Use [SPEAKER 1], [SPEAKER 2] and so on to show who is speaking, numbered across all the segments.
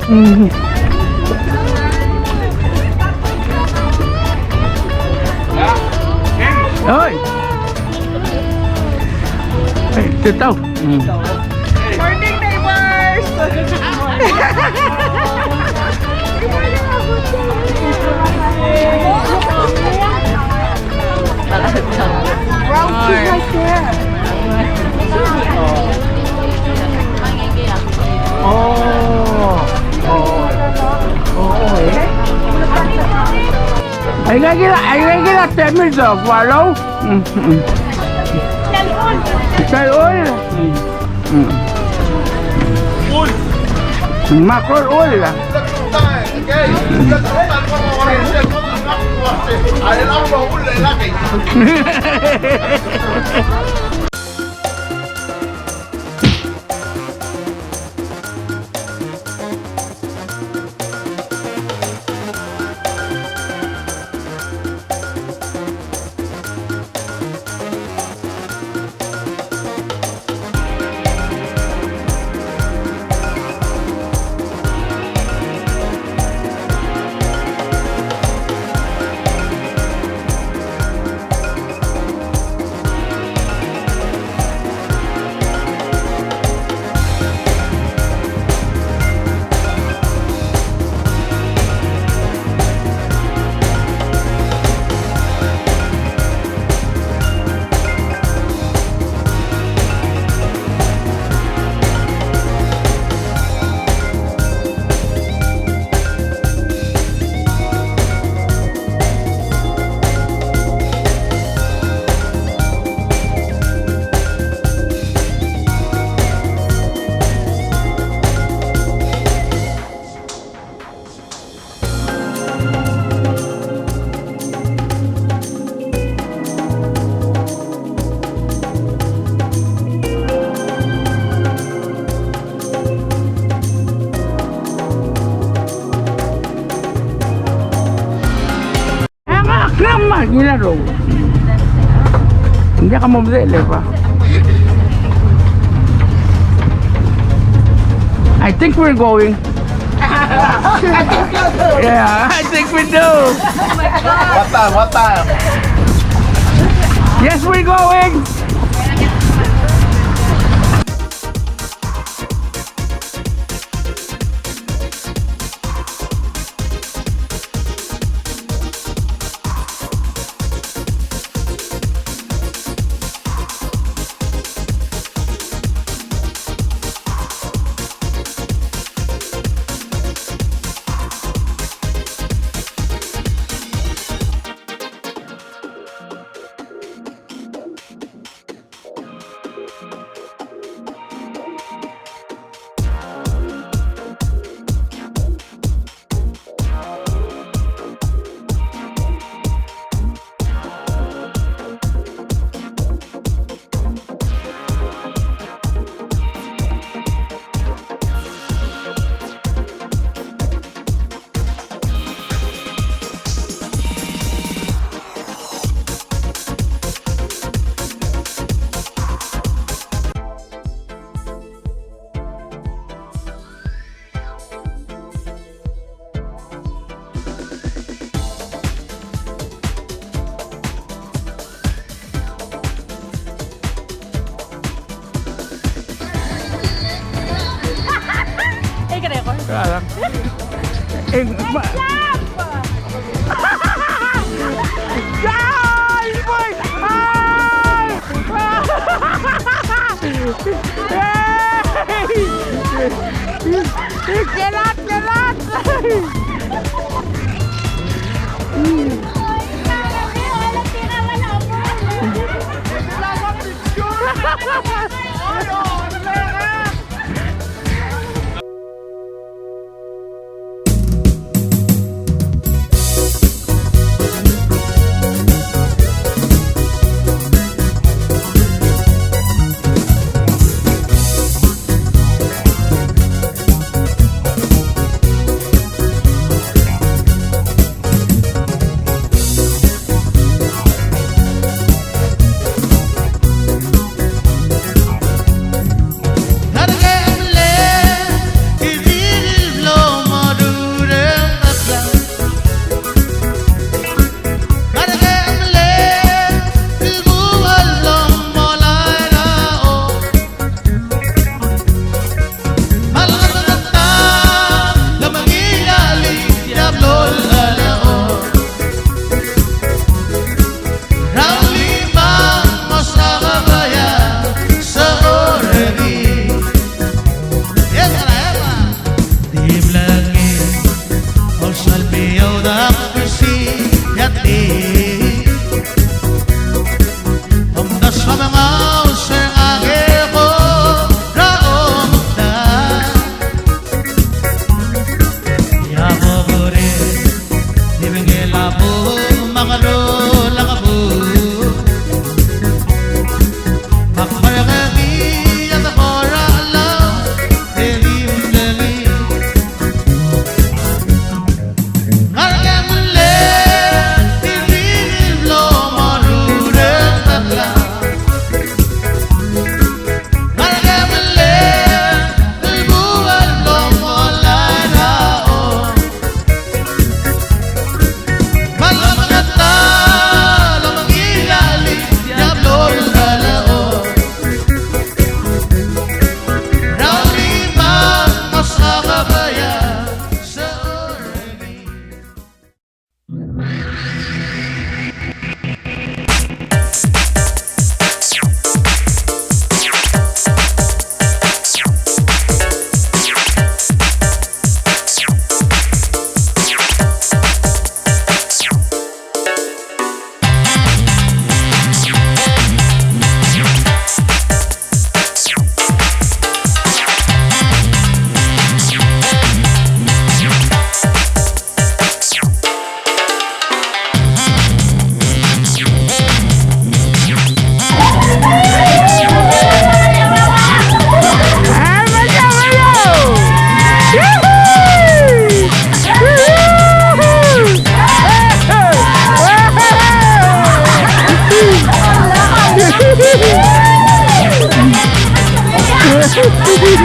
[SPEAKER 1] Mhm. Ôi. Ê, từ từ.
[SPEAKER 2] Morning, neighbors! Brown food right there.
[SPEAKER 1] Oh. Oh, eh. Anh nghe cái là tên mình giờ vào lâu. Trời ơi. Macron ơi là. Naman ginaro. Hindi ka mabdele pa. I think we're going. Yeah, I think we do.
[SPEAKER 3] What time? What time?
[SPEAKER 1] Yes, we're going. Kaya lang. Ay, boy! Ay! Gelat! Gelat!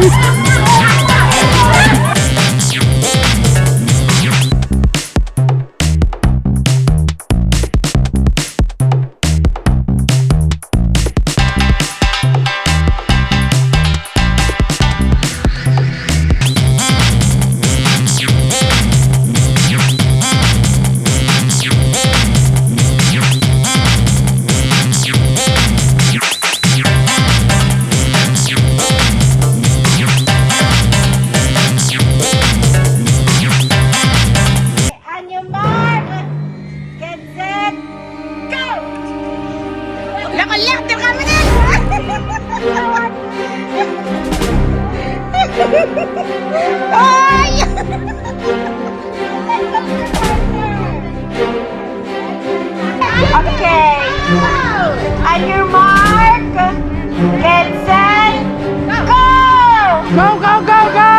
[SPEAKER 4] On your mark, get set, go! Lako-lak, di kami na! Ay! Okay. On your mark, get set, go!
[SPEAKER 1] Go, go, go, go!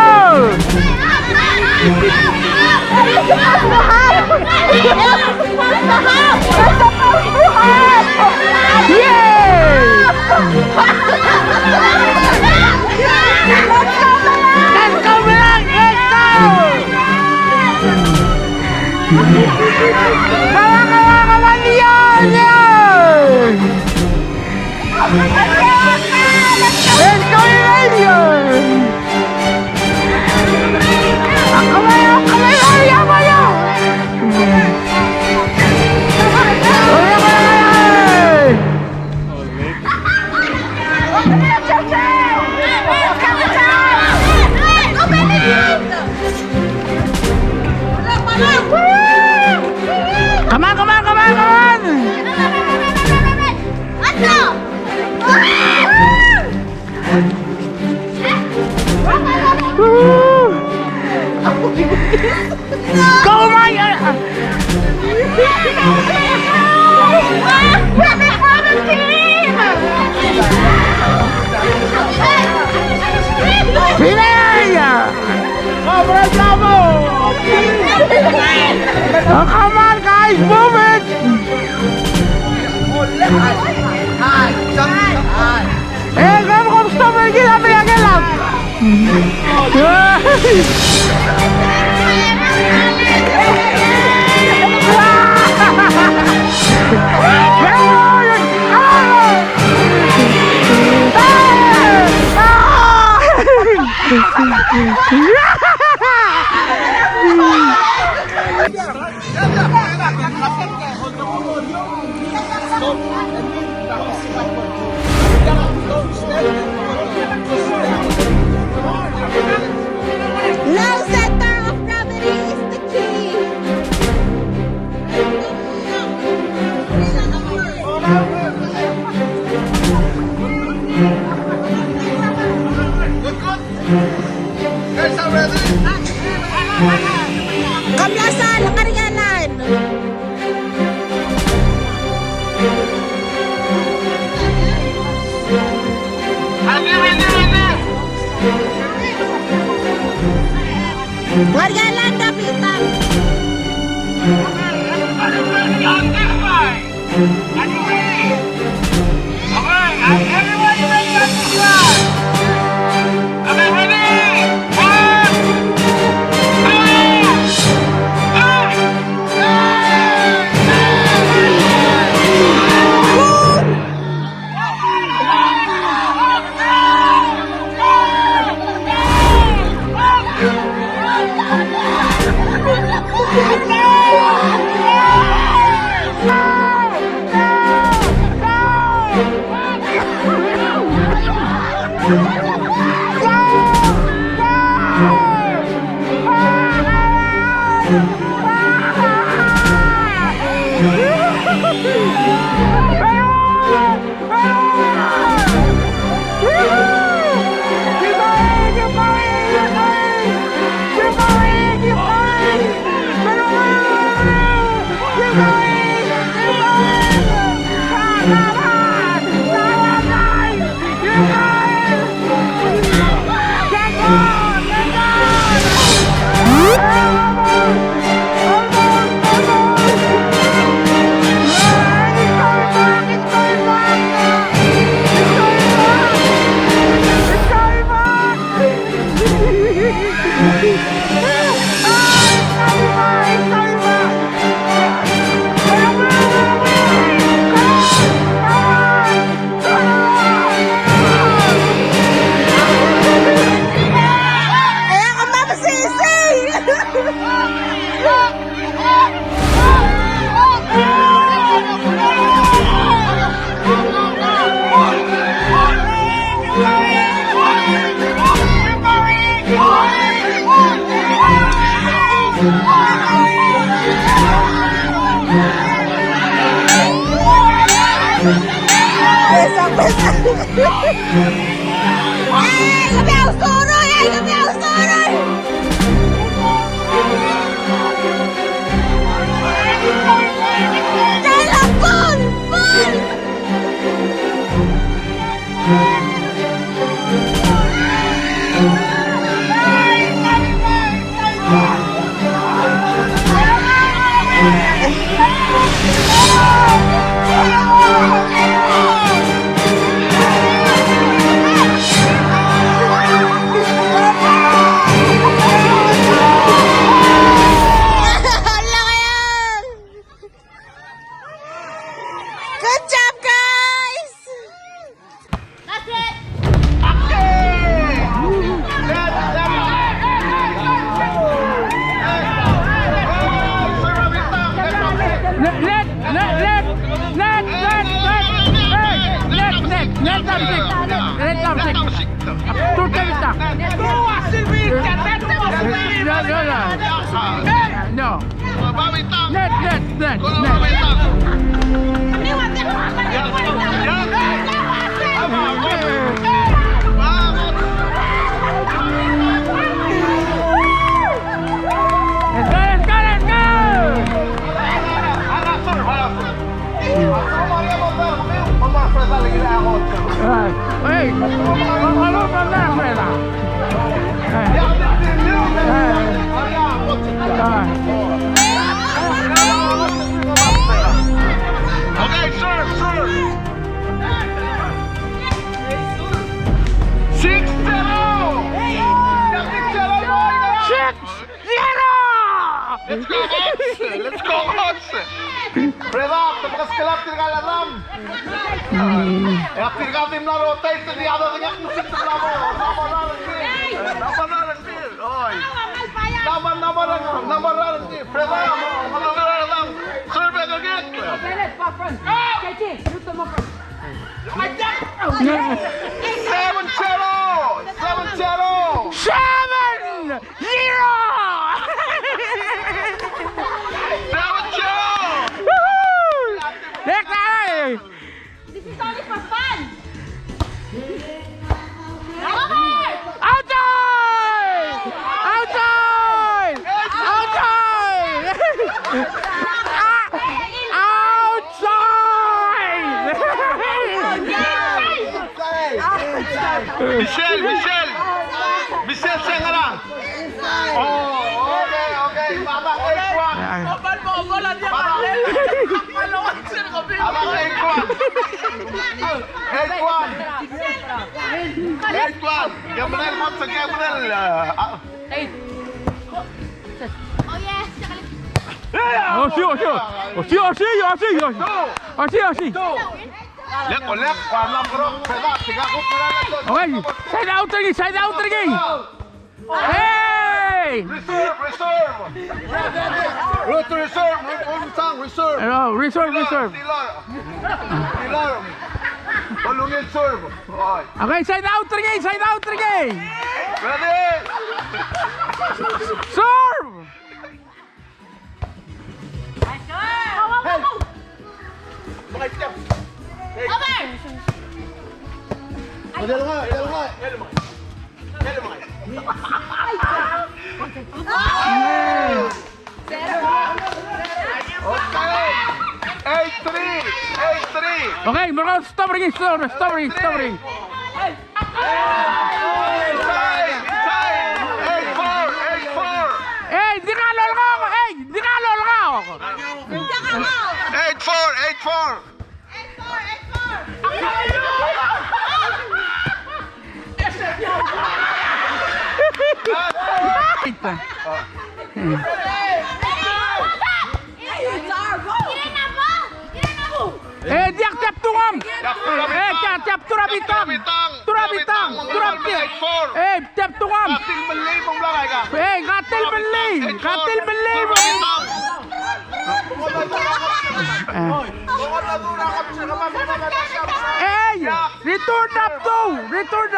[SPEAKER 1] Yay! Let's go, Milan! Let's go! Come on, Leon! Yeah! Let's go, Leon! Come on, come on, come on, come on! Go, Ryan! Pinay! Oh, bravo! Oh, come on, guys, move it! Eh, kamu kok stop lagi, tapi yang gelap.
[SPEAKER 4] Low center of gravity is the key.
[SPEAKER 3] Guys, are ready?
[SPEAKER 4] Kamlasan, Karyanan. Karyanan, kapitan. Besang, besang. Gabi ako suroy! Gabi ako suroy! Dahil ang ball! Ball! Good job, guys! That's it!
[SPEAKER 1] No.
[SPEAKER 3] Bawitang!
[SPEAKER 1] Net.
[SPEAKER 3] Bawitang!
[SPEAKER 1] Let's go! Hey, vamos a la fresa.
[SPEAKER 3] Okay, sir. 6-0! Let's go, Ots! Preda, tapos kalap tirgalaram. Yaptir katim na rotate di ada dengan musik terlamo. Nama nanti. Oi. Nama nanti. Preda, mana serve again. Seven zero.
[SPEAKER 1] 7-0! Next time!
[SPEAKER 4] This is only for fun!
[SPEAKER 1] Outside! Outside! Outside!
[SPEAKER 3] Michelle Sengara. Oh, okay. Mama, Ekwan. Ekwan. Gabriel, what's a Gabriel? Lek, warna bro. Tiga ko pala na to.
[SPEAKER 1] Okay, side out lagi. Hey!
[SPEAKER 3] Reserve. Reserve.
[SPEAKER 1] Hello, reserve.
[SPEAKER 3] Tilar. Balungin serve. Oy.
[SPEAKER 1] Okay, side out lagi.
[SPEAKER 3] Ready?
[SPEAKER 1] Serve!
[SPEAKER 3] Okay. 8-3.
[SPEAKER 1] Okay, bro, stop lagi.
[SPEAKER 3] Inside. 8-4.
[SPEAKER 1] Eh, di nga lol nga ako.
[SPEAKER 3] 8-4.
[SPEAKER 1] Eh, diak tiap tungam. Tiap turabitang. Eh, tiap tungam.
[SPEAKER 3] Katil beli mong belakang ka.
[SPEAKER 1] Eh, katil beli mo. Eh, return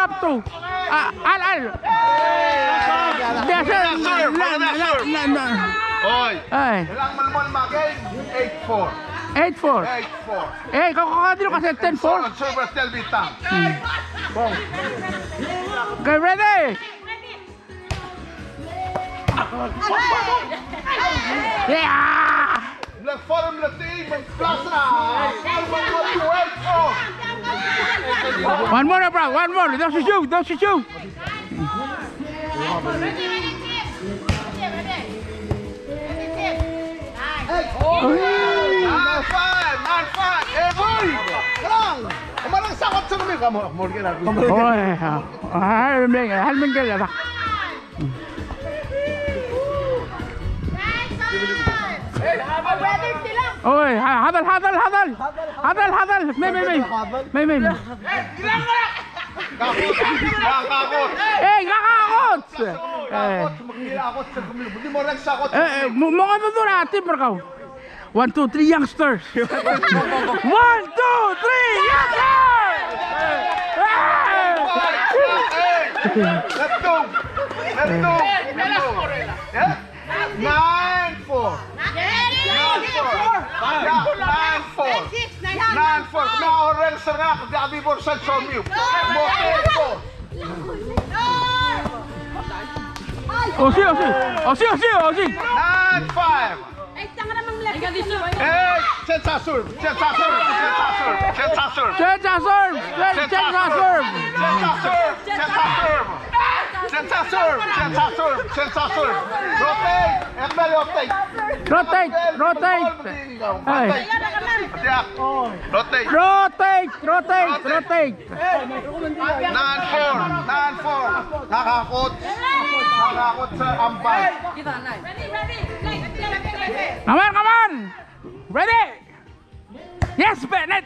[SPEAKER 1] up to. Al. Biasa.
[SPEAKER 3] Oy.
[SPEAKER 1] Eh.
[SPEAKER 3] Ilang malmol magay? 8-4.
[SPEAKER 1] 8-4.
[SPEAKER 3] 8-4.
[SPEAKER 1] Eh, kakakadilo kasi 10-4.
[SPEAKER 3] Server still be time.
[SPEAKER 1] Okay, ready? Yeah!
[SPEAKER 3] Left forum, left team, Plaza.
[SPEAKER 1] One more, bro. One more. Don't shoot. Don't shoot.
[SPEAKER 3] Umarang sakot sa kami. Kamu,
[SPEAKER 1] Ôi, 할men geldi. Ôi, hadal. May.
[SPEAKER 3] Kakakot.
[SPEAKER 1] Eh, kakakot.
[SPEAKER 3] Kakakot sa kami. Hindi mo rin sakot.
[SPEAKER 1] Mga tuturati, bro. 1, 2, 3, youngsters. 1, 2, 3, youngsters.
[SPEAKER 3] Let's go. 9-4. 9-4. Now, Renser nga. Gabi mo sa Chomio.
[SPEAKER 1] Osi.
[SPEAKER 3] 9-5. Hey, Chencha serve.
[SPEAKER 1] Rotate. Rotate.
[SPEAKER 3] 9-4. Nakakot sa ambay.
[SPEAKER 1] Come on. Ready? Yes, Bennett.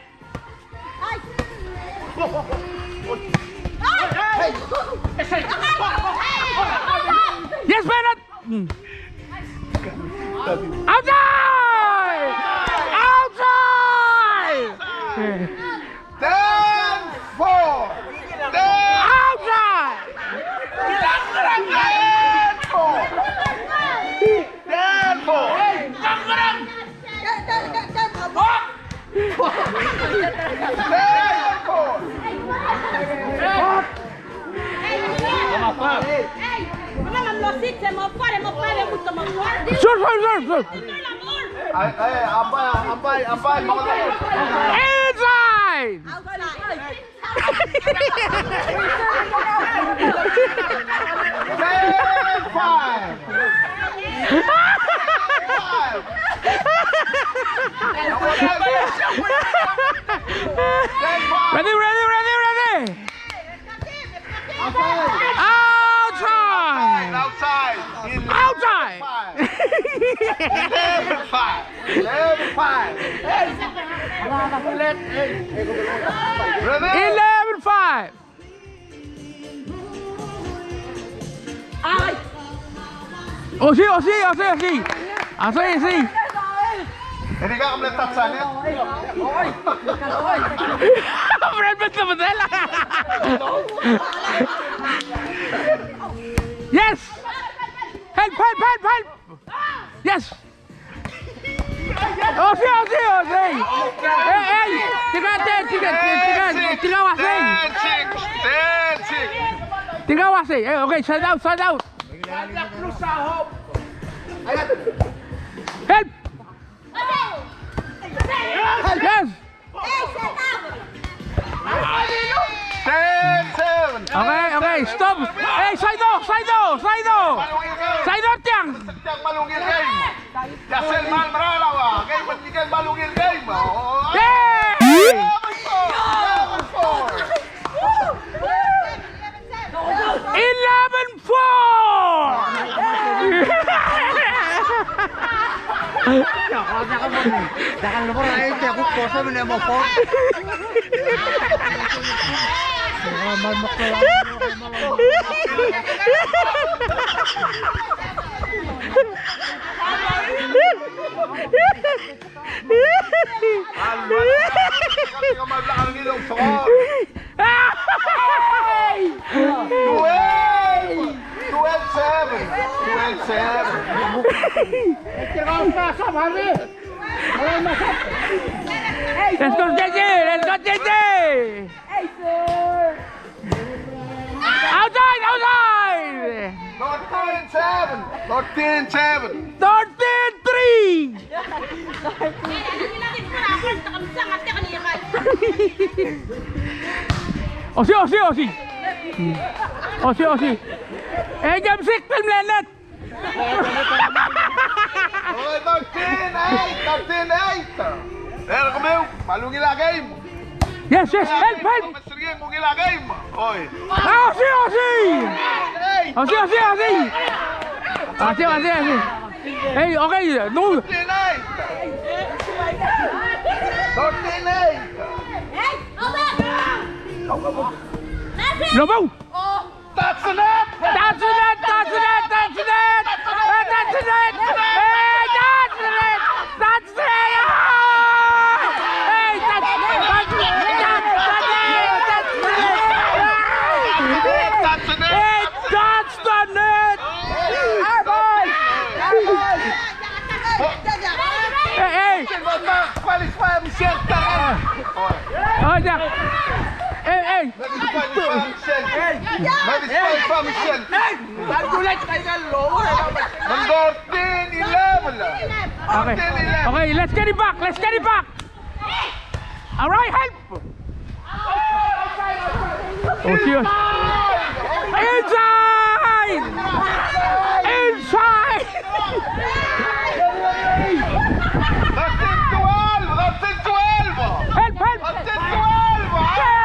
[SPEAKER 1] Yes, Bennett. Outside.
[SPEAKER 3] 10-4.
[SPEAKER 1] Outside.
[SPEAKER 3] 10-4.
[SPEAKER 1] Sure.
[SPEAKER 3] Ambay.
[SPEAKER 1] Inside.
[SPEAKER 3] 10-5.
[SPEAKER 1] Ready. Outside.
[SPEAKER 3] 11-5. Ready?
[SPEAKER 1] 11-5. Osi.
[SPEAKER 3] Hindi ka kami tatsan yan?
[SPEAKER 1] Fred, ba't ka madala? Yes! Help! Yes! Osi! Hey! Tiga wasing!
[SPEAKER 3] 10-6.
[SPEAKER 1] Tiga wasing! Okay, side out! Help! Yes!
[SPEAKER 3] 10-7.
[SPEAKER 1] Okay, stop! Hey, side out! Side out yang!
[SPEAKER 3] Yang malungil game. Yasel mal meralawa. Game pentingkan malungil game.
[SPEAKER 1] Yay! 11-4!
[SPEAKER 2] Jangan lupa lain tiap kosa minum apa.
[SPEAKER 1] Let's go, JJ! Let's go, JJ! Outside! Outside!
[SPEAKER 3] 13-7.
[SPEAKER 1] 13-3! Osi, Osi, Osi! Osi, Osi! Eh, game 6, Team Lenet!
[SPEAKER 3] Okay, 13-8. Pero kami, palungi la game.
[SPEAKER 1] Yes, yes, help, help!
[SPEAKER 3] Sige, mugi la game. Oy.
[SPEAKER 1] Ah, Osi, Osi! Osi, Osi, Osi! Osi, Osi, Osi! Hey, okay, no!
[SPEAKER 3] 13-8.
[SPEAKER 1] Lobo!
[SPEAKER 3] That's the net.
[SPEAKER 1] That's the net! That's the net! That's the net! That's the net! Hey, that's the net! That's the net! Hey, that's the net! That's the net!
[SPEAKER 3] That's the net.
[SPEAKER 1] Hey, that's the net! Hey, hey!
[SPEAKER 3] Qualify Michel.
[SPEAKER 1] Oh, Jack! Hey, hey!
[SPEAKER 3] Qualify Michel. Number 10-11.
[SPEAKER 1] Okay, okay, let's get it back! Let's get it back! Alright, help! Oh, serious! Inside! Inside!
[SPEAKER 3] 13-12.
[SPEAKER 1] Help, help!
[SPEAKER 3] 13-12.
[SPEAKER 1] Hey!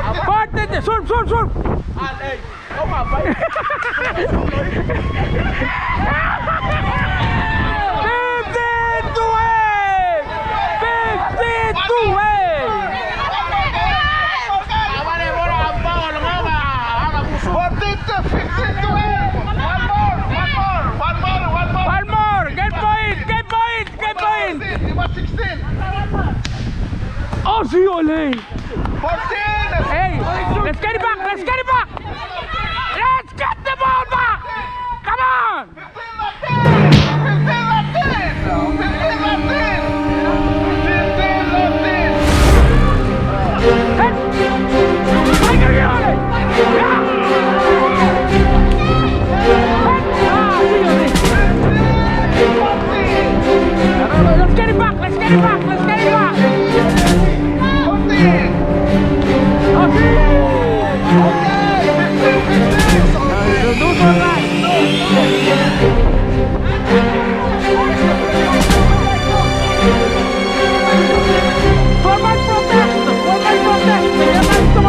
[SPEAKER 1] 14-12! Surf, surf, surf! One more! Get point! Get point! Get point! Oh, see you late!
[SPEAKER 3] 14.
[SPEAKER 1] Hey, let's get it back! Let's get it back! Let's get the ball back! Come on! Let's get it back! Let's get it back! Let's get it back! Do for right! For my protest! For my protest! Against the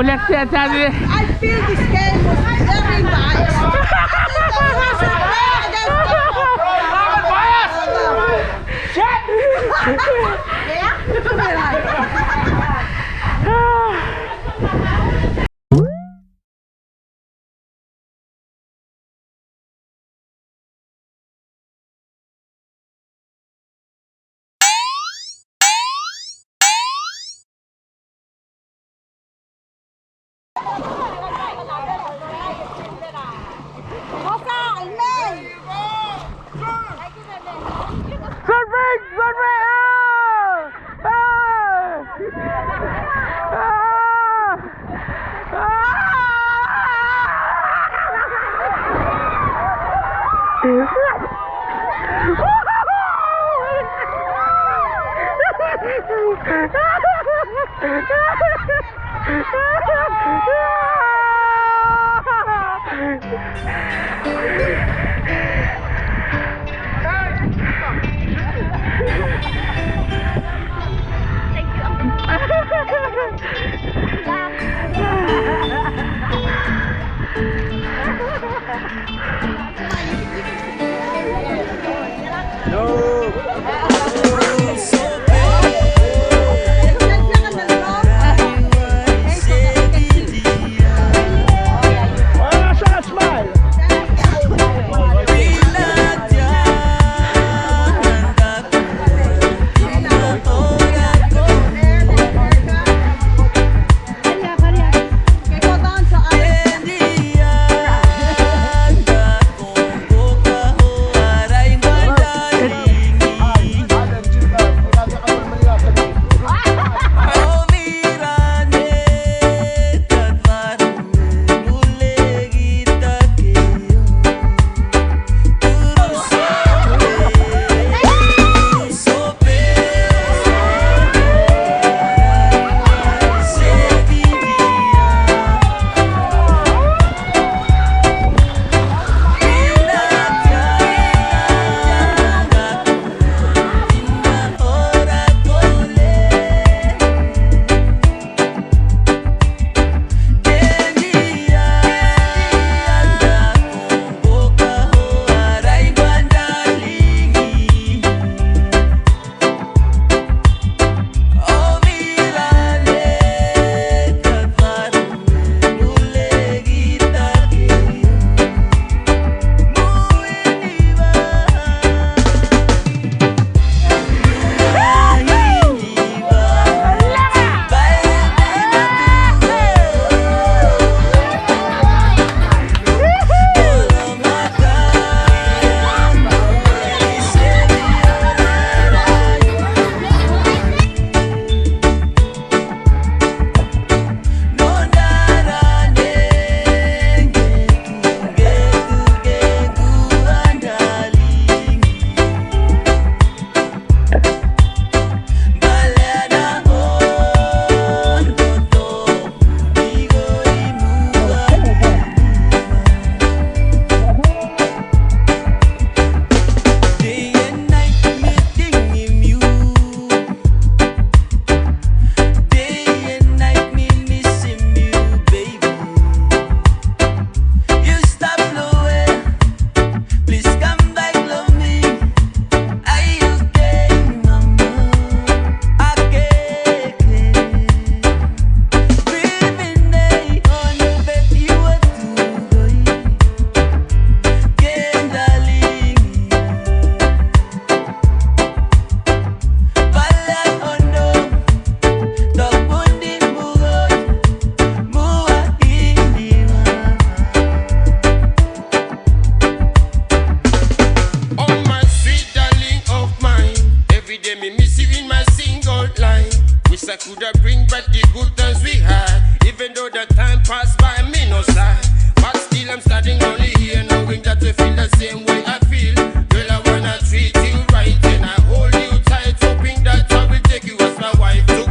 [SPEAKER 1] ulit siya sabi.
[SPEAKER 4] I feel this game was very nice.
[SPEAKER 5] I coulda bring back the good times we had. Even though the time passed by, me no sad. But still I'm standing only here, knowing that you feel the same way I feel. Girl, I wanna treat you right, and I hold you tight, hoping that I will take you as my wife.